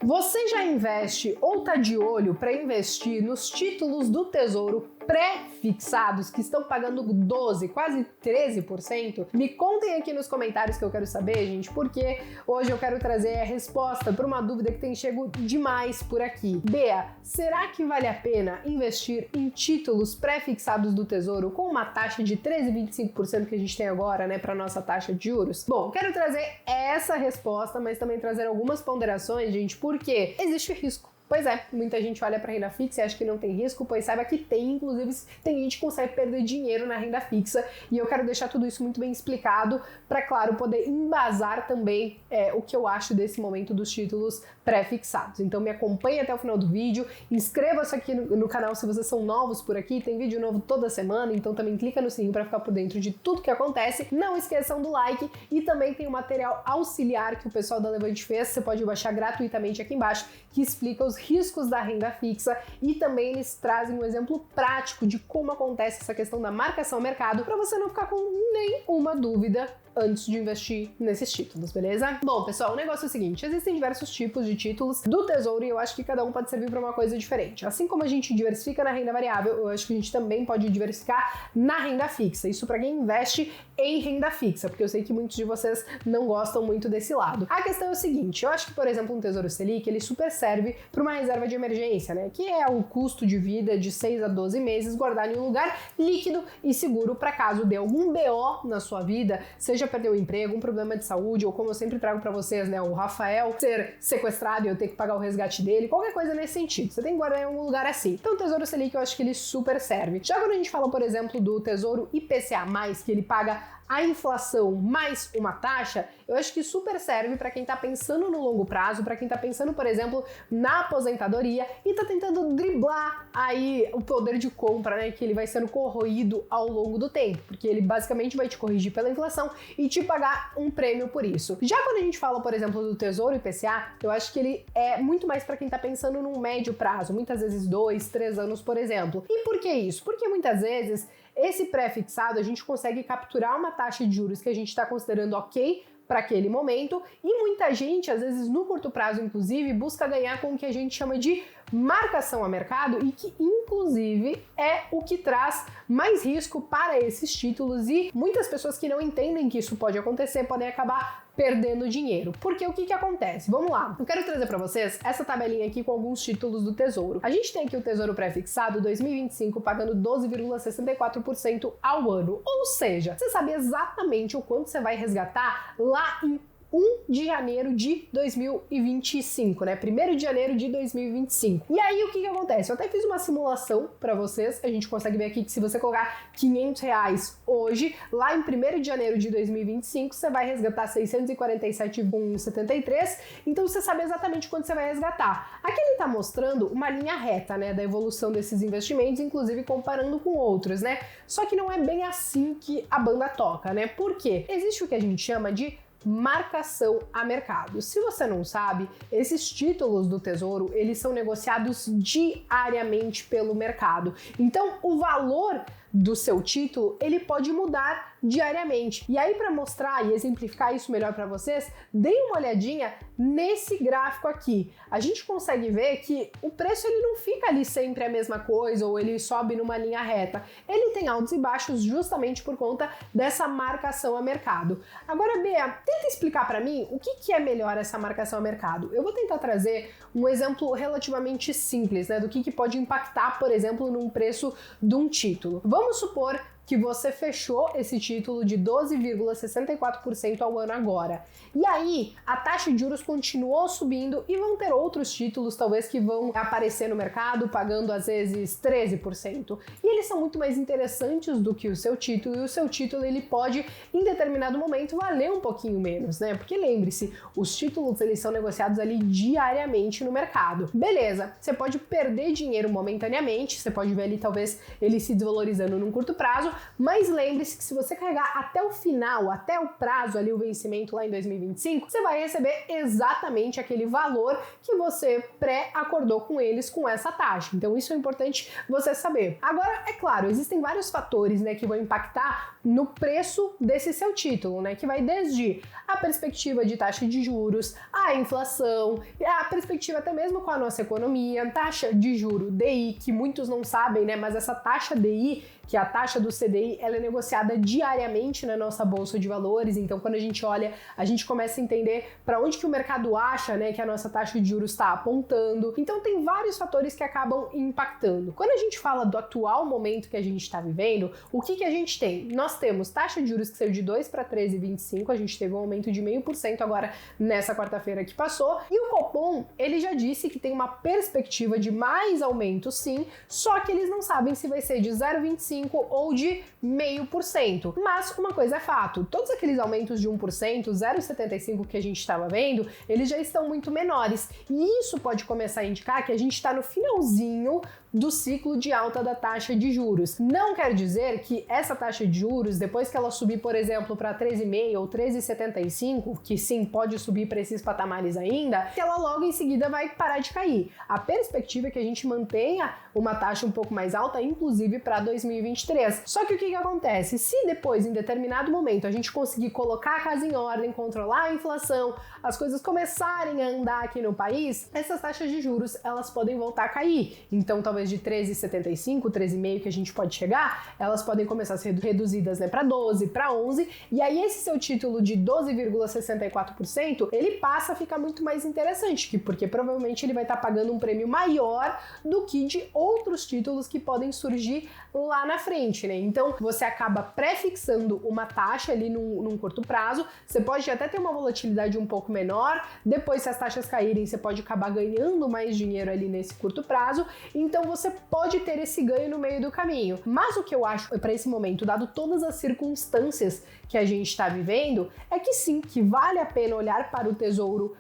Você já investe ou está de olho para investir nos títulos do Tesouro pré-fixados que estão pagando 12, quase 13%? Me contem aqui nos comentários que eu quero saber, gente, porque hoje eu quero trazer a resposta para uma dúvida que tem chego demais por aqui. Bea, será que vale a pena investir em títulos pré-fixados do Tesouro com uma taxa de 13,25% que a gente tem agora, né, para nossa taxa de juros? Bom, quero trazer essa resposta, mas também trazer algumas ponderações, gente, porque existe risco. Pois é, muita gente olha para renda fixa e acha que não tem risco, pois saiba que tem, inclusive tem gente que consegue perder dinheiro na renda fixa, e eu quero deixar tudo isso muito bem explicado para, claro, poder embasar também o que eu acho desse momento dos títulos pré-fixados. Então me acompanhe até o final do vídeo, inscreva-se aqui no canal se vocês são novos por aqui, tem vídeo novo toda semana, então também clica no sininho para ficar por dentro de tudo que acontece. Não esqueçam do like e também tem um material auxiliar que o pessoal da Levante fez, você pode baixar gratuitamente aqui embaixo, que explica os riscos da renda fixa, e também eles trazem um exemplo prático de como acontece essa questão da marcação ao mercado para você não ficar com nenhuma dúvida antes de investir nesses títulos, beleza? Bom, pessoal, o negócio é o seguinte, existem diversos tipos de títulos do Tesouro e eu acho que cada um pode servir para uma coisa diferente. Assim como a gente diversifica na renda variável, eu acho que a gente também pode diversificar na renda fixa. Isso para quem investe em renda fixa, porque eu sei que muitos de vocês não gostam muito desse lado. A questão é o seguinte, eu acho que, por exemplo, um Tesouro Selic, ele super serve para uma reserva de emergência, né? Que é o custo de vida de 6 a 12 meses guardado em um lugar líquido e seguro para caso dê algum BO na sua vida, seja perder o emprego, um problema de saúde, ou como eu sempre trago para vocês, né, o Rafael ser sequestrado e eu ter que pagar o resgate dele, qualquer coisa nesse sentido. Você tem que guardar em algum lugar assim. Então o Tesouro Selic eu acho que ele super serve. Já quando a gente fala, por exemplo, do Tesouro IPCA+, que ele paga a inflação mais uma taxa, eu acho que super serve para quem está pensando no longo prazo, para quem está pensando, por exemplo, na aposentadoria e está tentando driblar aí o poder de compra, né, que ele vai sendo corroído ao longo do tempo, porque ele basicamente vai te corrigir pela inflação e te pagar um prêmio por isso. Já quando a gente fala, por exemplo, do Tesouro IPCA, eu acho que ele é muito mais para quem está pensando num médio prazo, muitas vezes 2, 3 anos, por exemplo. E por que isso? Porque muitas vezes esse pré-fixado a gente consegue capturar uma taxa de juros que a gente está considerando ok para aquele momento, e muita gente, às vezes no curto prazo inclusive, busca ganhar com o que a gente chama de marcação a mercado, e que inclusive é o que traz mais risco para esses títulos, e muitas pessoas que não entendem que isso pode acontecer podem acabar perdendo dinheiro. Porque o que acontece? Vamos lá, eu quero trazer para vocês essa tabelinha aqui com alguns títulos do Tesouro. A gente tem aqui o Tesouro pré-fixado 2025 pagando 12,64% ao ano, ou seja, você sabe exatamente o quanto você vai resgatar lá em 1 de janeiro de 2025, né? 1º de janeiro de 2025. E aí, o que acontece? Eu até fiz uma simulação para vocês, a gente consegue ver aqui que se você colocar R$500 hoje, lá em 1º de janeiro de 2025, você vai resgatar 647,73, então você sabe exatamente quanto você vai resgatar. Aqui ele tá mostrando uma linha reta, né, da evolução desses investimentos, inclusive comparando com outros, né? Só que não é bem assim que a banda toca, né? Por quê? Existe o que a gente chama de marcação a mercado. Se você não sabe, esses títulos do Tesouro, eles são negociados diariamente pelo mercado. Então, o valor do seu título, ele pode mudar diariamente. E aí, para mostrar e exemplificar isso melhor para vocês, deem uma olhadinha nesse gráfico aqui. A gente consegue ver que o preço ele não fica ali sempre a mesma coisa, ou ele sobe numa linha reta. Ele tem altos e baixos justamente por conta dessa marcação a mercado. Agora, Bea, tenta explicar para mim o que é melhor essa marcação a mercado. Eu vou tentar trazer um exemplo relativamente simples, né, do que pode impactar, por exemplo, num preço de um título. Vamos supor que você fechou esse título de 12,64% ao ano agora. E aí, a taxa de juros continuou subindo e vão ter outros títulos, talvez, que vão aparecer no mercado pagando, às vezes, 13%. E eles são muito mais interessantes do que o seu título, e o seu título, ele pode, em determinado momento, valer um pouquinho menos, né? Porque lembre-se, os títulos, eles são negociados ali diariamente no mercado. Beleza, você pode perder dinheiro momentaneamente, você pode ver ali, talvez, ele se desvalorizando num curto prazo, mas lembre-se que se você carregar até o final, até o prazo ali, o vencimento lá em 2025, você vai receber exatamente aquele valor que você pré-acordou com eles com essa taxa. Então isso é importante você saber. Agora, é claro, existem vários fatores, né, que vão impactar no preço desse seu título, né, que vai desde a perspectiva de taxa de juros, a inflação, a perspectiva até mesmo com a nossa economia, taxa de juro DI, que muitos não sabem, né, mas essa taxa DI, que é a taxa do CDI, ela é negociada diariamente na nossa bolsa de valores. Então, quando a gente olha, a gente começa a entender para onde que o mercado acha, né, que a nossa taxa de juros está apontando. Então, tem vários fatores que acabam impactando. Quando a gente fala do atual momento que a gente está vivendo, o que a gente tem? Nós temos taxa de juros que saiu de 2 para 13,25, a gente teve um aumento de 0,5% agora nessa quarta-feira que passou, e o Copom, ele já disse que tem uma perspectiva de mais aumento sim, só que eles não sabem se vai ser de 0,25% ou de 0,5%. Mas uma coisa é fato, todos aqueles aumentos de 1%, 0,75% que a gente estava vendo, eles já estão muito menores. E isso pode começar a indicar que a gente está no finalzinho do ciclo de alta da taxa de juros. Não quer dizer que essa taxa de juros, depois que ela subir, por exemplo, para 13,5% ou 13,75%, que sim, pode subir para esses patamares ainda, que ela logo em seguida vai parar de cair. A perspectiva é que a gente mantenha uma taxa um pouco mais alta, inclusive para 2023. Só que o que acontece? Se depois, em determinado momento, a gente conseguir colocar a casa em ordem, controlar a inflação, as coisas começarem a andar aqui no país, essas taxas de juros, elas podem voltar a cair. Então, talvez de 13,75, 13,5 que a gente pode chegar, elas podem começar a ser reduzidas, né, para 12, para 11, e aí esse seu título de 12,64%, ele passa a ficar muito mais interessante, porque provavelmente ele vai estar pagando um prêmio maior do que de outros títulos que podem surgir lá na frente, né? Então, você acaba pré-fixando uma taxa ali num curto prazo, você pode até ter uma volatilidade um pouco menor, depois se as taxas caírem, você pode acabar ganhando mais dinheiro ali nesse curto prazo, então você pode ter esse ganho no meio do caminho. Mas o que eu acho para esse momento, dado todas as circunstâncias que a gente está vivendo, é que sim, que vale a pena olhar para o tesouro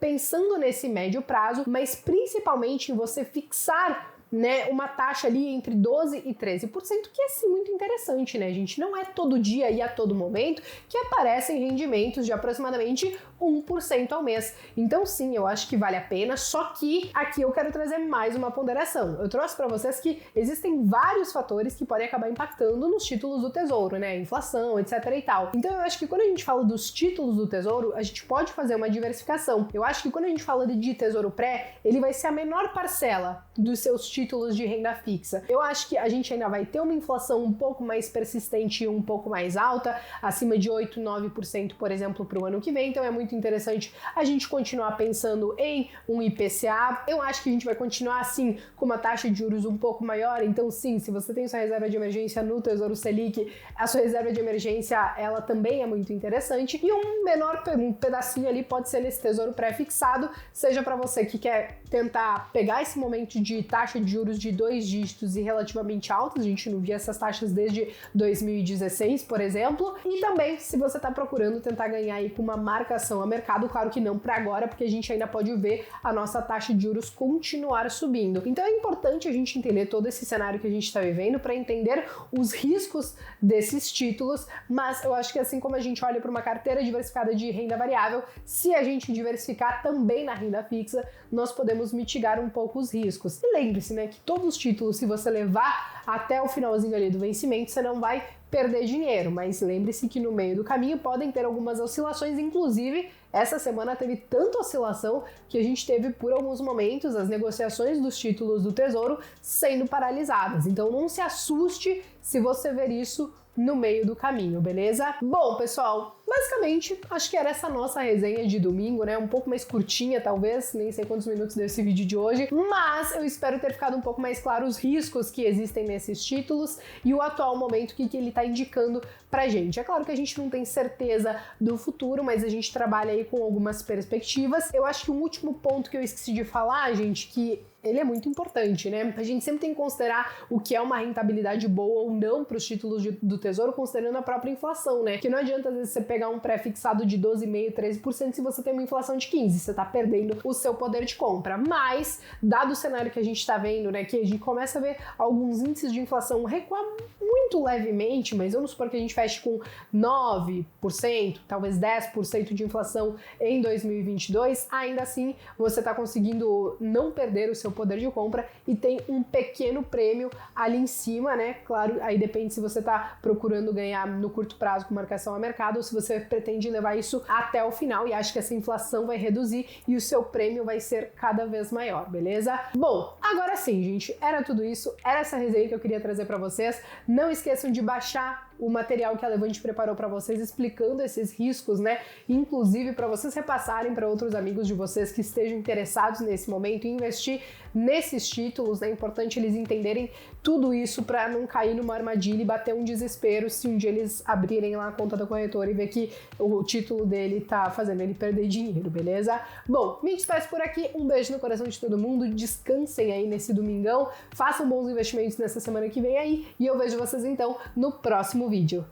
pensando nesse médio prazo, mas principalmente em você fixar, né, uma taxa ali entre 12% e 13%, que é sim muito interessante, né, gente? Não é todo dia e a todo momento que aparecem rendimentos de aproximadamente 1% ao mês. Então sim, eu acho que vale a pena, só que aqui eu quero trazer mais uma ponderação. Eu trouxe para vocês que existem vários fatores que podem acabar impactando nos títulos do Tesouro, né, inflação, etc e tal. Então eu acho que quando a gente fala dos títulos do Tesouro, a gente pode fazer uma diversificação. Eu acho que quando a gente fala de Tesouro Pré, ele vai ser a menor parcela dos seus títulos de renda fixa. Eu acho que a gente ainda vai ter uma inflação um pouco mais persistente e um pouco mais alta, acima de 8, 9%, por exemplo, para o ano que vem, então é muito interessante a gente continuar pensando em um IPCA. Eu acho que a gente vai continuar assim com uma taxa de juros um pouco maior, então sim, se você tem sua reserva de emergência no Tesouro Selic, a sua reserva de emergência, ela também é muito interessante, e um menor pedacinho ali pode ser nesse Tesouro pré-fixado, seja para você que quer tentar pegar esse momento de taxa de juros de 2 dígitos e relativamente altas, a gente não via essas taxas desde 2016, por exemplo, e também se você está procurando tentar ganhar aí com uma marcação a mercado, claro que não para agora, porque a gente ainda pode ver a nossa taxa de juros continuar subindo. Então é importante a gente entender todo esse cenário que a gente está vivendo para entender os riscos desses títulos, mas eu acho que assim como a gente olha para uma carteira diversificada de renda variável, se a gente diversificar também na renda fixa, nós podemos mitigar um pouco os riscos. E lembre-se, né, que todos os títulos, se você levar até o finalzinho ali do vencimento, você não vai perder dinheiro, mas lembre-se que no meio do caminho podem ter algumas oscilações, inclusive essa semana teve tanta oscilação que a gente teve por alguns momentos as negociações dos títulos do Tesouro sendo paralisadas, então não se assuste se você ver isso no meio do caminho, beleza? Bom, pessoal, basicamente, acho que era essa nossa resenha de domingo, né? Um pouco mais curtinha, talvez, nem sei quantos minutos desse vídeo de hoje, mas eu espero ter ficado um pouco mais claro os riscos que existem nesses títulos e o atual momento que ele tá indicando pra gente. É claro que a gente não tem certeza do futuro, mas a gente trabalha aí com algumas perspectivas. Eu acho que um último ponto que eu esqueci de falar, gente, que ele é muito importante, né? A gente sempre tem que considerar o que é uma rentabilidade boa ou não para os títulos do Tesouro, considerando a própria inflação, né? Que não adianta, às vezes, você pegar um pré-fixado de 12,5%, 13% se você tem uma inflação de 15%, você tá perdendo o seu poder de compra. Mas, dado o cenário que a gente tá vendo, né, que a gente começa a ver alguns índices de inflação recuar muito levemente, mas vamos supor que a gente feche com 9%, talvez 10% de inflação em 2022, ainda assim você tá conseguindo não perder o seu poder de compra e tem um pequeno prêmio ali em cima, né? Claro, aí depende se você tá procurando ganhar no curto prazo com marcação a mercado ou se você pretende levar isso até o final e acha que essa inflação vai reduzir e o seu prêmio vai ser cada vez maior, beleza? Bom, agora sim, gente, era tudo isso, era essa resenha que eu queria trazer para vocês. Não esqueçam de baixar o material que a Levante preparou para vocês explicando esses riscos, né? Inclusive para vocês repassarem para outros amigos de vocês que estejam interessados nesse momento em investir nesses títulos, né? É importante eles entenderem tudo isso para não cair numa armadilha e bater um desespero se um dia eles abrirem lá a conta da corretora e ver que o título dele tá fazendo ele perder dinheiro, beleza? Bom, me despeço por aqui, um beijo no coração de todo mundo, descansem aí nesse domingão, façam bons investimentos nessa semana que vem aí e eu vejo vocês então no próximo vídeo.